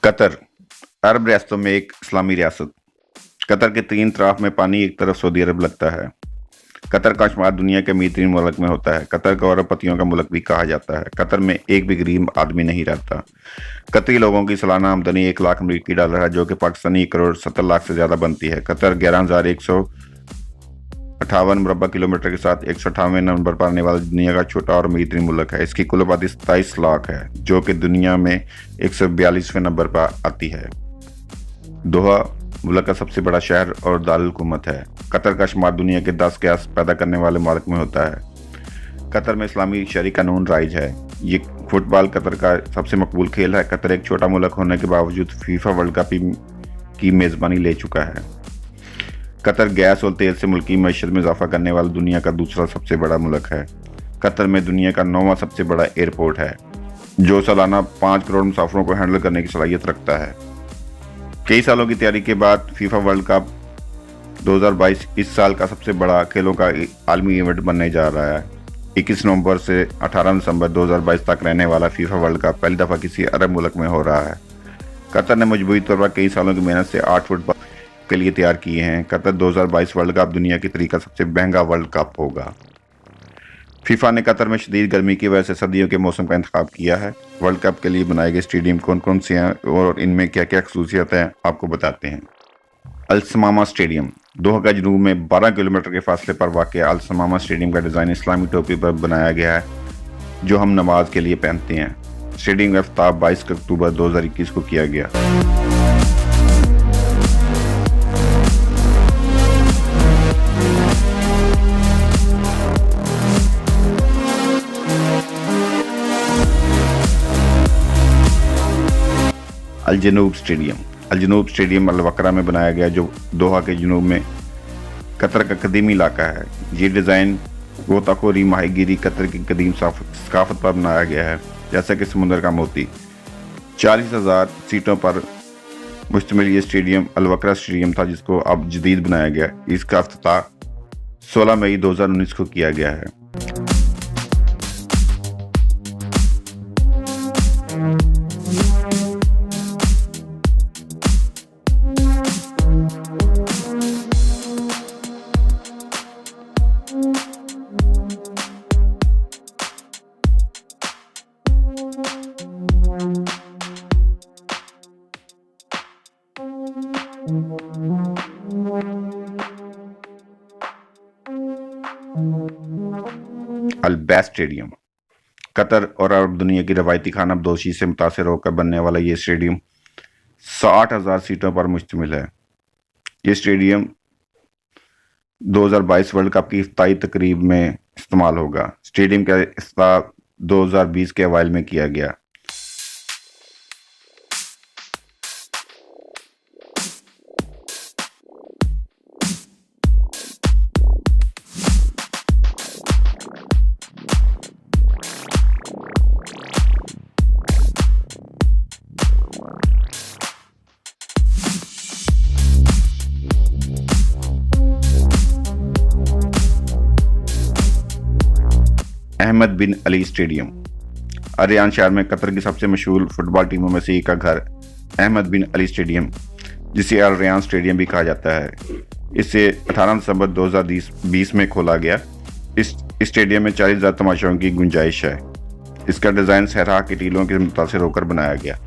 Qatar अरब रियासतों में एक इस्लामी रियासत। कतर के तीन तरफ में पानी, एक तरफ सऊदी अरब लगता है। कतर का शुमार दुनिया के अमीर-तरीन मुल्क में होता है। कतर को अरबपतियों का मुल्क भी कहा जाता है। कतर में एक भी गरीब आदमी नहीं रहता। कतरी लोगों की सालाना आमदनी 1 लाख अमरीकी डॉलर है, जो कि पाकिस्तानी 1 करोड़ 70 लाख से ज़्यादा बनती है। कतर 11,158 मुरबा किलोमीटर के साथ 198वें नंबर पर आने वाला दुनिया का छोटा और अमीर-तरीन मुल्क है। इसकी कुल आबादी 27 लाख है, जो कि दुनिया में 142वें नंबर पर आती है। दोहा मुल्क का सबसे बड़ा शहर और दारुल हुकूमत है। कतर का शुमार दुनिया के 10 गैस पैदा करने वाले मुल्क में होता है। कतर में इस्लामी शरई कानून राइज है। ये फुटबॉल कतर का सबसे मकबूल खेल है। कतर एक छोटा मुल्क होने के बावजूद फीफा वर्ल्ड कप की मेज़बानी ले चुका है। कतर गैस और तेल से मुल्क की मईशत में इजाफा करने वाला दुनिया का दूसरा सबसे बड़ा मुल्क है। कतर में दुनिया का 9वां सबसे बड़ा एयरपोर्ट है, जो सालाना 5 करोड़ मुसाफिरों को हैंडल करने की सलाहियत रखता है। कई सालों की तैयारी के बाद फीफा वर्ल्ड कप 2022 इस साल का सबसे बड़ा खेलों का आलमी इवेंट बनने जा रहा है। 21 नवंबर से 18 दिसंबर 2022 तक रहने वाला फीफा वर्ल्ड कप पहली दफ़ा किसी अरब मुल्क में हो रहा है। कतर ने मजबूरी तौर पर कई सालों की मेहनत से 8 फुटबॉल के लिए तैयार किए हैं। कतर 2022 वर्ल्ड कप दुनिया की तरीका सबसे महंगा वर्ल्ड कप होगा। फीफा ने कतर में शदीद गर्मी की वजह से सर्दियों के मौसम का इंतखाब किया है। वर्ल्ड कप के लिए बनाए गए स्टेडियम कौन कौन से हैं और इनमें क्या क्या खसूसियत हैं, आपको बताते हैं। अल-समामा स्टेडियम दोहा का जनूब में 12 किलोमीटर के फासले पर वाक़ अल-समामा स्टेडियम का डिज़ाइन इस्लामी टोपी पर बनाया गया है, जो हम नमाज के लिए पहनते हैं। स्टेडियम का इफ्तिताह 22 अक्टूबर 2021 को किया गया। अल-जनूब स्टेडियम अल-वकरा में बनाया गया, जो दोहा के जनूब में कतर का कदीमी इलाका है। ये डिज़ाइन गोताखोरी, माहीगीरी, कतर की कदीम सकाफत पर बनाया गया है, जैसा कि समुद्र का मोती। 40,000 सीटों पर मुश्तमिल ये स्टेडियम अल-वकरा स्टेडियम था, जिसको अब जदीद बनाया गया। इसका इफ्तिताह 16 मई 2019 को किया गया है। अल-बैत स्टेडियम कतर और अरब दुनिया की रवायती खानाबदोशी से मुतासिर होकर बनने वाला ये स्टेडियम 60,000 सीटों पर मुश्तमिल है। ये स्टेडियम 2022 वर्ल्ड कप की इफ्तिताई तकरीब में इस्तेमाल होगा। स्टेडियम का इफ्तिताह 2020 के अवाइल में किया गया। अहमद बिन अली स्टेडियम अरियान शहर में कतर की सबसे मशहूर फुटबॉल टीमों में से एक का घर अहमद बिन अली स्टेडियम, जिसे अल रयान स्टेडियम भी कहा जाता है, इसे 18 दिसंबर 2020 में खोला गया। इस स्टेडियम में 40,000 तमाशाओं की गुंजाइश है। इसका डिज़ाइन सहरा की टीलों के मुतासिर होकर बनाया गया।